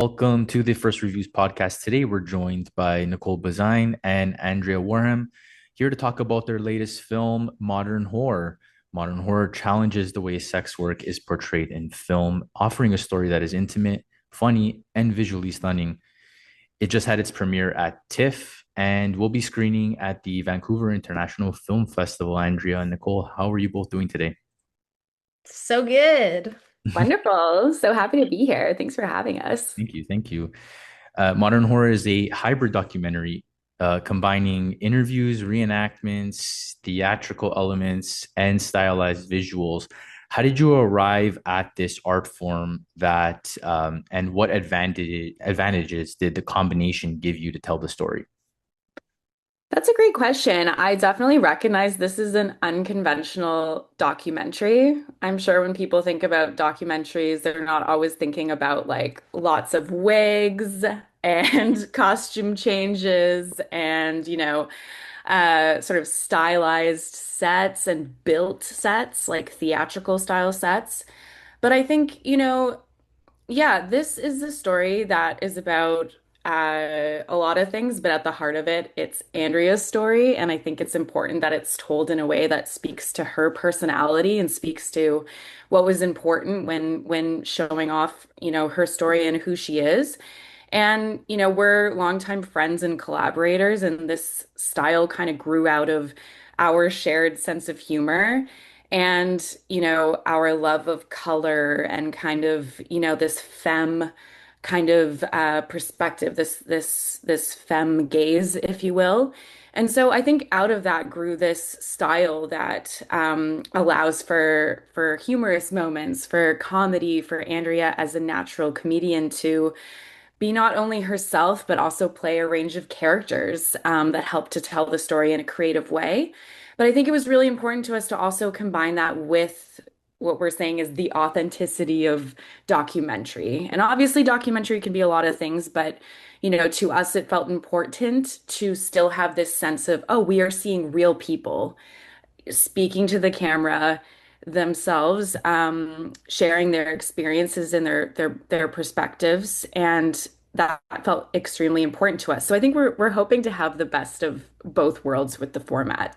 Welcome to the First Reviews podcast. Today, we're joined by Nicole Bazuin and Andrea Werhun here to talk about their latest film, Modern Horror. Modern Horror challenges the way sex work is portrayed in film, offering a story that is intimate, funny, and visually stunning. It just had its premiere at TIFF and will be screening at the Vancouver International Film Festival. Andrea and Nicole, how are you both doing today? So good. Wonderful. So happy to be here. Thanks for having us. Thank you. Thank you. Modern Horror is a hybrid documentary combining interviews, reenactments, theatrical elements, and stylized visuals. How did you arrive at this art form and what advantages did the combination give you to tell the story? That's a great question. I definitely recognize this is an unconventional documentary. I'm sure when people think about documentaries, they're not always thinking about like lots of wigs and costume changes and, sort of stylized sets and built sets, like theatrical style sets. But I think, yeah, this is a story that is about a lot of things, but at the heart of it, it's Andrea's story. And I think it's important that it's told in a way that speaks to her personality and speaks to what was important when showing off, her story and who she is. And, we're longtime friends and collaborators, and this style kind of grew out of our shared sense of humor and, our love of color and kind of, this femme kind of perspective, this femme gaze, if you will. And so I think out of that grew this style that allows for humorous moments, for comedy, for Andrea as a natural comedian to be not only herself, but also play a range of characters that help to tell the story in a creative way. But I think it was really important to us to also combine that with what we're saying is the authenticity of documentary. And obviously, documentary can be a lot of things, but to us, it felt important to still have this sense of, oh, we are seeing real people speaking to the camera themselves, sharing their experiences and their perspectives, and that felt extremely important to us. So I think we're hoping to have the best of both worlds with the format.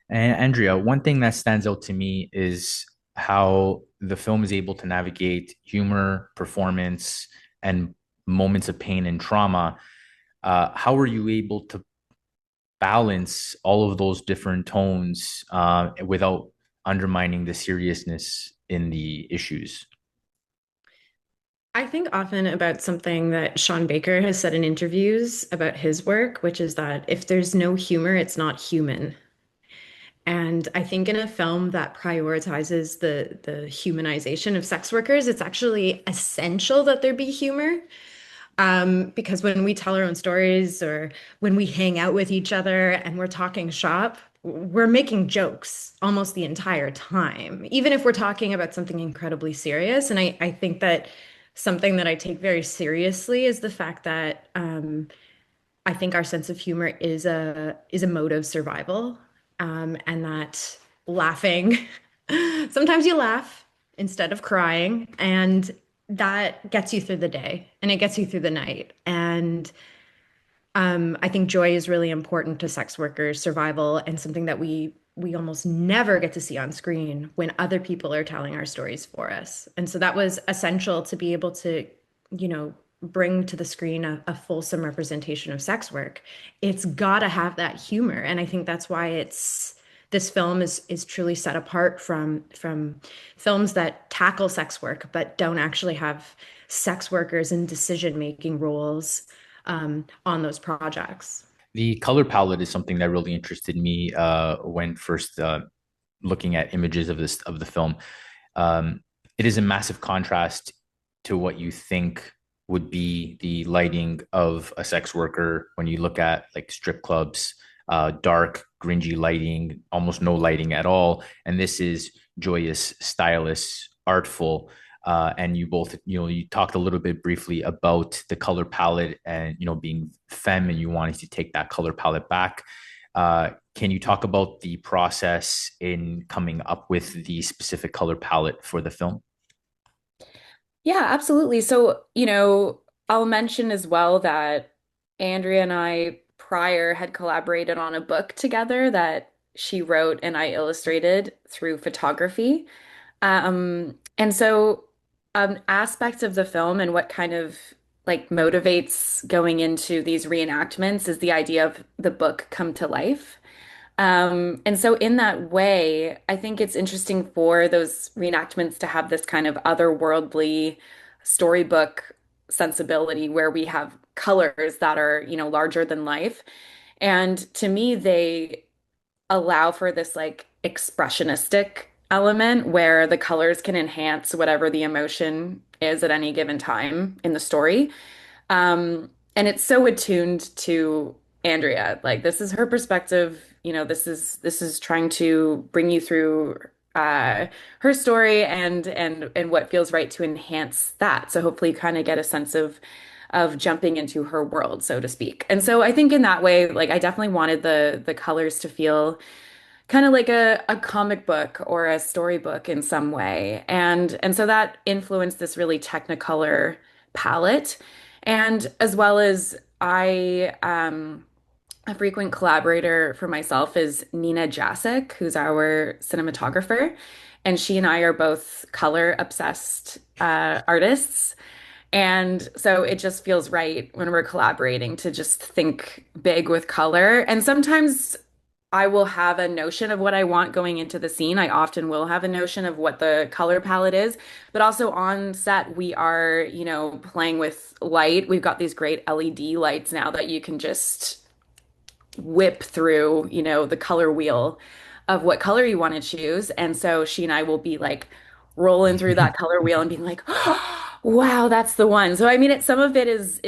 And Andrea, one thing that stands out to me is how the film is able to navigate humor, performance, and moments of pain and trauma. How were you able to balance all of those different tones without undermining the seriousness in the issues? I think often about something that Sean Baker has said in interviews about his work, which is that if there's no humor, it's not human. And I think in a film that prioritizes the humanization of sex workers, it's actually essential that there be humor. Because when we tell our own stories or when we hang out with each other and we're talking shop, we're making jokes almost the entire time, even if we're talking about something incredibly serious. And I think that something that I take very seriously is the fact that I think our sense of humor is a mode of survival, and that laughing, sometimes you laugh instead of crying, and that gets you through the day and it gets you through the night. And I think joy is really important to sex workers' survival and something that we almost never get to see on screen when other people are telling our stories for us. And so that was essential to be able to, bring to the screen a fulsome representation of sex work. It's got to have that humor, and I think that's why this film is truly set apart from films that tackle sex work but don't actually have sex workers in decision-making roles on those projects. The color palette is something that really interested me when first looking at images of the film. It is a massive contrast to what you think would be the lighting of a sex worker when you look at like strip clubs, dark, gringy lighting, almost no lighting at all. And this is joyous, stylish, artful. And you both, you talked a little bit briefly about the color palette and, being femme and you wanting to take that color palette back. Can you talk about the process in coming up with the specific color palette for the film? Yeah, absolutely. So, I'll mention as well that Andrea and I prior had collaborated on a book together that she wrote and I illustrated through photography. And so aspects of the film and what kind of like motivates going into these reenactments is the idea of the book come to life. And so in that way, I think it's interesting for those reenactments to have this kind of otherworldly storybook sensibility where we have colors that are, larger than life. And to me, they allow for this like expressionistic element where the colors can enhance whatever the emotion is at any given time in the story. And it's so attuned to Andrea. Like this is her perspective, this is trying to bring you through her story and what feels right to enhance that. So hopefully you kind of get a sense of jumping into her world, so to speak. And so I think in that way, like I definitely wanted the colors to feel kind of like a comic book or a storybook in some way. And so that influenced this really technicolor palette. And as well as a frequent collaborator for myself is Nina Jasic, who's our cinematographer. And she and I are both color obsessed artists. And so it just feels right when we're collaborating to just think big with color. And sometimes I will have a notion of what I want going into the scene. I often will have a notion of what the color palette is, but also on set, we are, playing with light. We've got these great LED lights now that you can just whip through, the color wheel of what color you want to choose. And so she and I will be like rolling through that color wheel and being like, oh, wow, that's the one. So I mean, some of it is,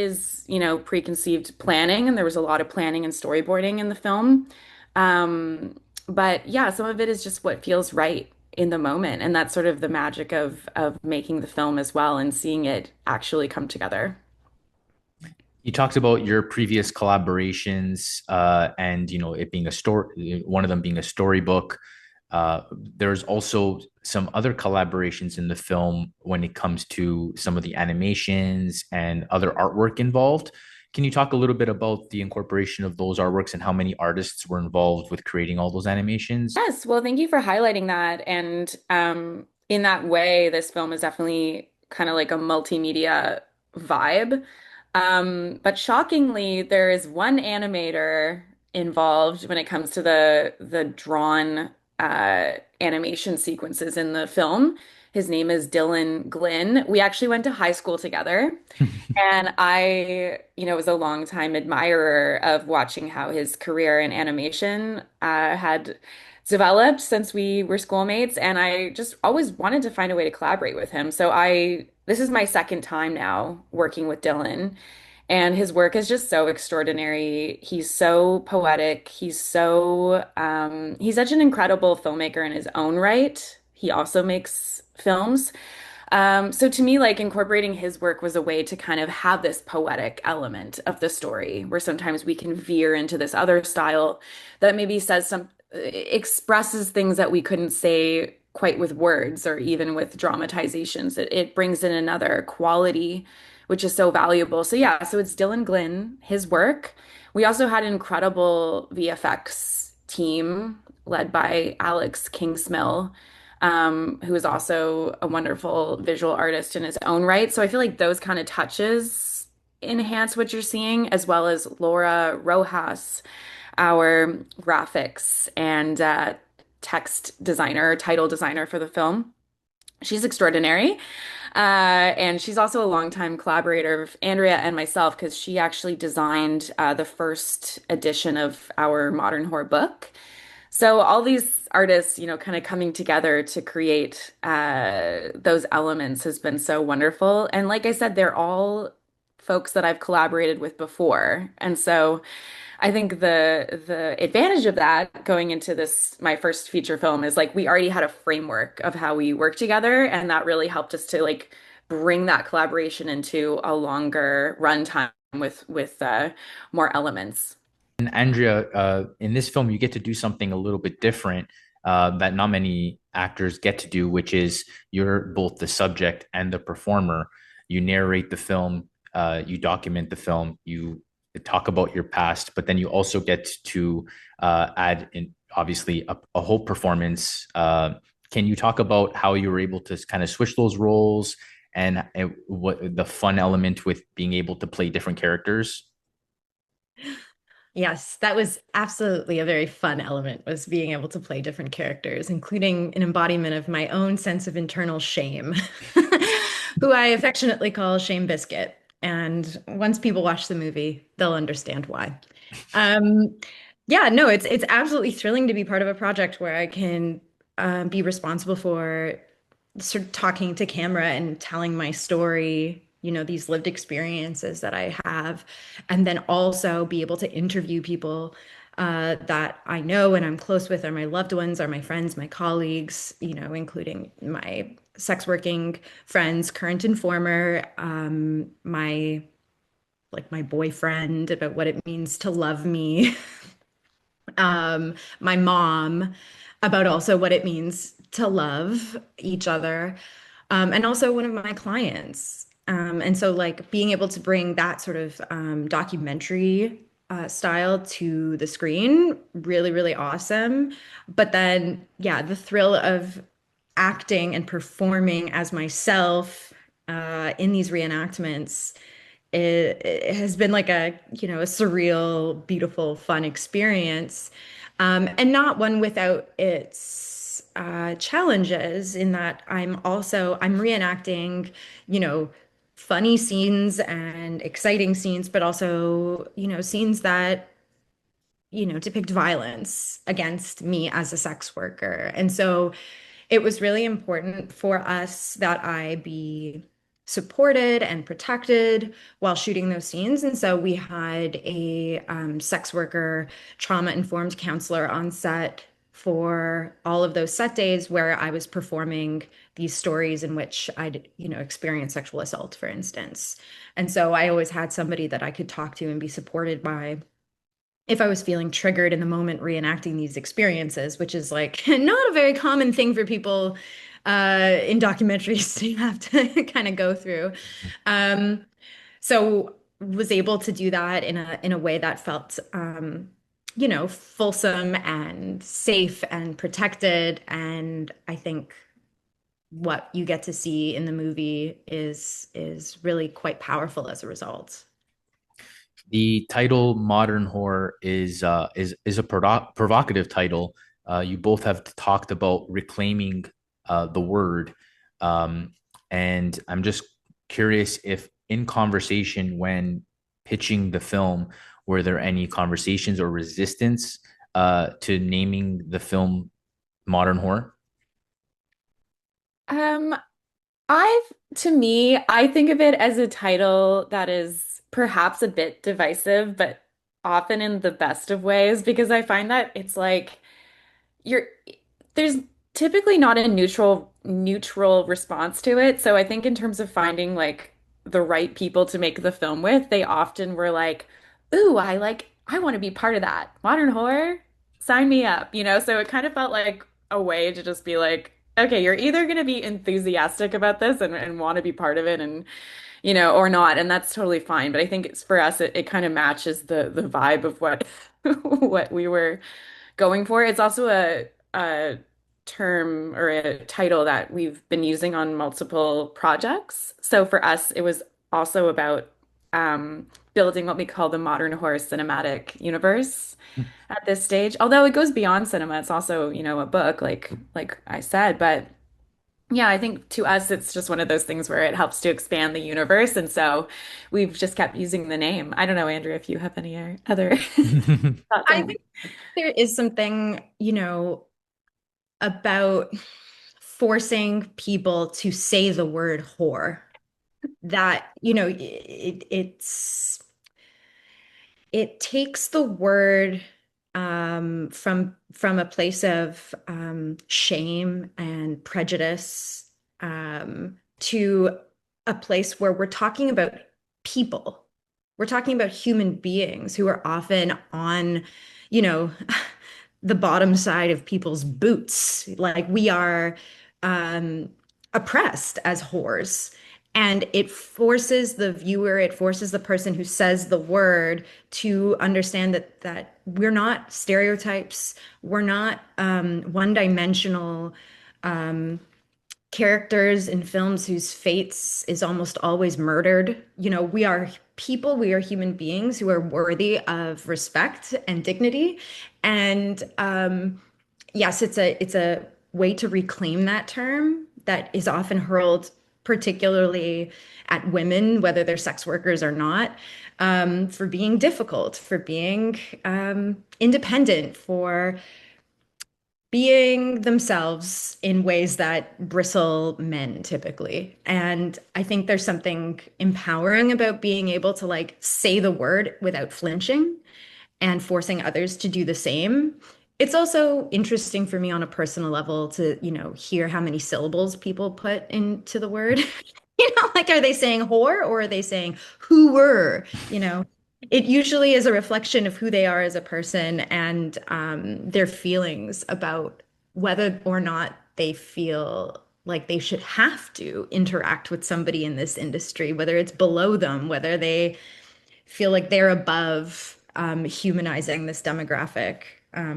preconceived planning, and there was a lot of planning and storyboarding in the film. But yeah, some of it is just what feels right in the moment. And that's sort of the magic of making the film as well and seeing it actually come together. You talked about your previous collaborations, and it being a story, one of them being a storybook. There's also some other collaborations in the film when it comes to some of the animations and other artwork involved. Can you talk a little bit about the incorporation of those artworks and how many artists were involved with creating all those animations? Yes, well, thank you for highlighting that. And in that way, this film is definitely kind of like a multimedia vibe. But shockingly, there is one animator involved when it comes to the drawn animation sequences in the film. His name is Dylan Glynn. We actually went to high school together. And I, was a longtime admirer of watching how his career in animation had developed since we were schoolmates. And I just always wanted to find a way to collaborate with him. This is my second time now working with Dylan. And his work is just so extraordinary. He's so poetic. He's such an incredible filmmaker in his own right. He also makes films. So to me, like incorporating his work was a way to kind of have this poetic element of the story, where sometimes we can veer into this other style that maybe expresses things that we couldn't say quite with words or even with dramatizations. It brings in another quality, which is so valuable. So yeah, so it's Dylan Glynn, his work. We also had an incredible VFX team led by Alex Kingsmill, who is also a wonderful visual artist in his own right. So I feel like those kind of touches enhance what you're seeing, as well as Laura Rojas, our graphics and text designer, title designer for the film. She's extraordinary. And she's also a longtime collaborator of Andrea and myself because she actually designed the first edition of our modern horror book. So all these artists, kind of coming together to create those elements has been so wonderful. And like I said, they're all folks that I've collaborated with before. And so I think the advantage of that going into this my first feature film is like we already had a framework of how we work together, and that really helped us to like bring that collaboration into a longer runtime with more elements. And Andrea, in this film, you get to do something a little bit different that not many actors get to do, which is you're both the subject and the performer. You narrate the film you document the film, you talk about your past, but then you also get to add in obviously a whole performance. Can you talk about how you were able to kind of switch those roles and what the fun element with being able to play different characters? Yes, that was absolutely a very fun element, was being able to play different characters, including an embodiment of my own sense of internal shame, who I affectionately call Shame Biscuit. And once people watch the movie, they'll understand why. Um, yeah, no, it's absolutely thrilling to be part of a project where I can be responsible for sort of talking to camera and telling my story, these lived experiences that I have, and then also be able to interview people that I know and I'm close with, are my loved ones, are my friends, my colleagues, including my sex working friends, current and former, my boyfriend, about what it means to love me, my mom, about also what it means to love each other, and also one of my clients. And so, like, being able to bring that sort of documentary style to the screen, really, really awesome. But then, yeah, the thrill of acting and performing as myself in these reenactments, it has been like a surreal, beautiful, fun experience, and not one without its challenges. In that I'm reenacting, funny scenes and exciting scenes, but also scenes that depict violence against me as a sex worker. And so it was really important for us that I be supported and protected while shooting those scenes. And so we had a sex worker, trauma-informed counselor on set for all of those set days where I was performing these stories in which I'd, experienced sexual assault, for instance. And so I always had somebody that I could talk to and be supported by if I was feeling triggered in the moment reenacting these experiences, which is like not a very common thing for people in documentaries to have to kind of go through. Um, so was able to do that in a way that felt fulsome and safe and protected. And I think what you get to see in the movie is really quite powerful as a result. The title "Modern Horror" is a provocative title. You both have talked about reclaiming the word, um, and I'm just curious if, in conversation when pitching the film, were there any conversations or resistance to naming the film "Modern Horror"? Um, I've, to me, I think of it as a title that is perhaps a bit divisive, but often in the best of ways, because I find that it's like you're there's typically not a neutral response to it. So I think in terms of finding like the right people to make the film with, they often were like, "Ooh, I want to be part of that. Modern horror, sign me up." So it kind of felt like a way to just be like, "Okay, you're either going to be enthusiastic about this and want to be part of it and or not, and that's totally fine." But I think it's for us, it kind of matches the vibe of what what we were going for. It's also a term or a title that we've been using on multiple projects. So for us, it was also about building what we call the modern horror cinematic universe at this stage. Although it goes beyond cinema, it's also, a book, like I said. But yeah, I think to us, it's just one of those things where it helps to expand the universe. And so we've just kept using the name. I don't know, Andrea, if you have any other thoughts I on think there is something, about forcing people to say the word whore that, it takes the word from a place of shame and prejudice to a place where we're talking about people. We're talking about human beings who are often on, you know, the bottom side of people's boots. Like we are um, oppressed as whores. And it forces the viewer, it forces the person who says the word to understand that we're not stereotypes, we're not one-dimensional characters in films whose fates is almost always murdered. We are people, we are human beings who are worthy of respect and dignity. And yes, it's a way to reclaim that term that is often hurled particularly at women, whether they're sex workers or not, for being difficult, for being independent, for being themselves in ways that bristle men typically. And I think there's something empowering about being able to like say the word without flinching and forcing others to do the same. It's also interesting for me on a personal level to, hear how many syllables people put into the word. Like are they saying whore or are they saying who were? It usually is a reflection of who they are as a person and their feelings about whether or not they feel like they should have to interact with somebody in this industry, whether it's below them, whether they feel like they're above humanizing this demographic.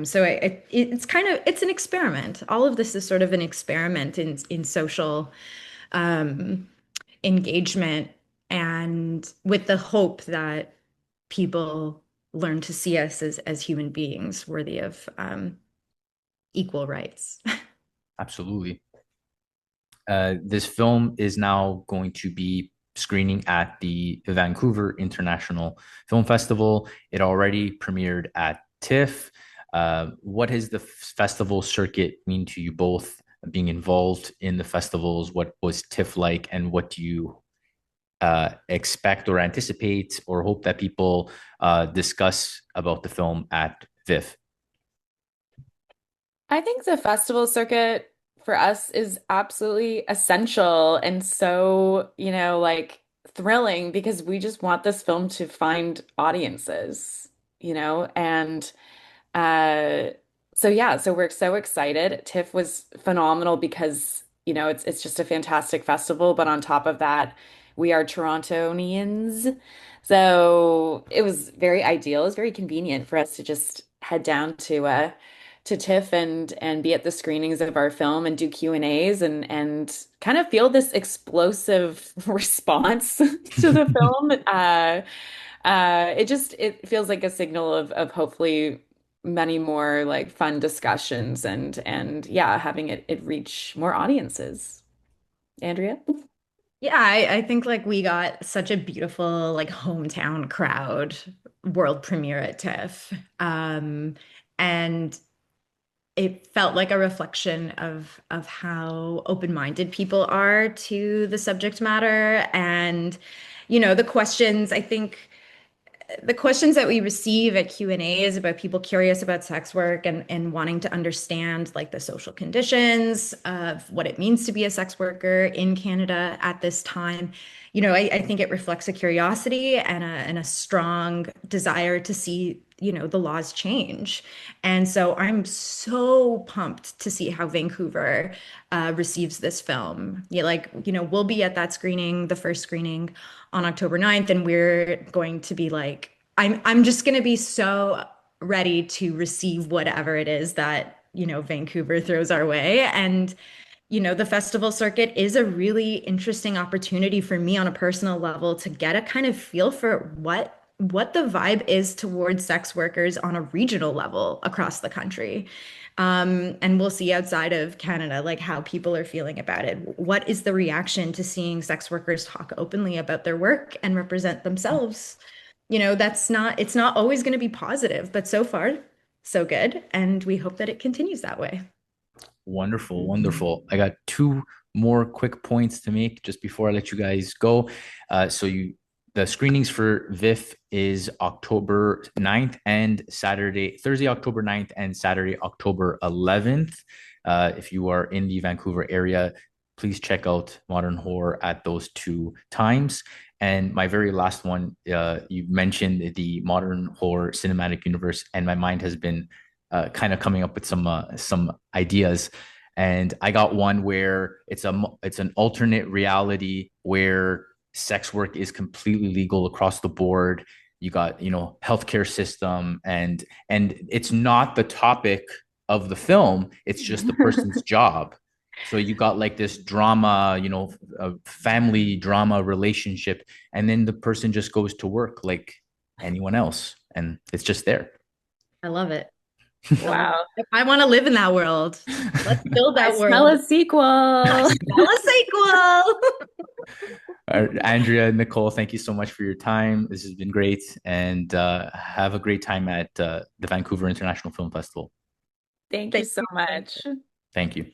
So it's kind of it's an experiment. All of this is sort of an experiment in social engagement, and with the hope that people learn to see us as human beings worthy of equal rights. Absolutely. This film is now going to be screening at the Vancouver International Film Festival. It already premiered at TIFF. What does the festival circuit mean to you both? Being involved in the festivals, what was TIFF like, and what do you expect or anticipate or hope that people discuss about the film at VIFF? I think the festival circuit for us is absolutely essential and so, like thrilling because we just want this film to find audiences, and uh so yeah, so we're so excited. TIFF was phenomenal because, it's just a fantastic festival, but on top of that, we are Torontonians. So it was very ideal. It was very convenient for us to just head down to TIFF and be at the screenings of our film and do Q&As and kind of feel this explosive response to the film. It feels like a signal of hopefully many more like fun discussions and yeah, having it reach more audiences. Andrea? Yeah, I think like we got such a beautiful like hometown crowd world premiere at TIFF. And it felt like a reflection of how open-minded people are to the subject matter. And, the questions, I think the questions that we receive at Q&A is about people curious about sex work and wanting to understand like the social conditions of what it means to be a sex worker in Canada at this time. I think it reflects a curiosity and a strong desire to see, the laws change. And so I'm so pumped to see how Vancouver receives this film. Yeah, like, we'll be at that screening, the first screening on October 9th, and we're going to be like, I'm just going to be so ready to receive whatever it is that, Vancouver throws our way. And, the festival circuit is a really interesting opportunity for me on a personal level to get a kind of feel for what the vibe is towards sex workers on a regional level across the country. And we'll see outside of Canada, like how people are feeling about it. What is the reaction to seeing sex workers talk openly about their work and represent themselves? It's not always going to be positive, but so far, so good. And we hope that it continues that way. Wonderful, wonderful. I got two more quick points to make just before I let you guys go. The screenings for VIFF is October 9th and Thursday, October 9th and Saturday, October 11th. If you are in the Vancouver area, please check out Modern Horror at those two times. And my very last one, you mentioned the Modern Horror cinematic universe, and my mind has been kind of coming up with some ideas. And I got one where it's an alternate reality where sex work is completely legal across the board. You got, healthcare system, and it's not the topic of the film, it's just the person's job. So you got like this drama, a family drama relationship, and then the person just goes to work like anyone else, and it's just there. I love it. I love Wow. it. I want to live in that world. Let's build I that smell world. a sequel. Smell a sequel. Andrea, Nicole, thank you so much for your time. This has been great, and have a great time at the Vancouver International Film Festival. Thank you Thank so you. much. Thank you.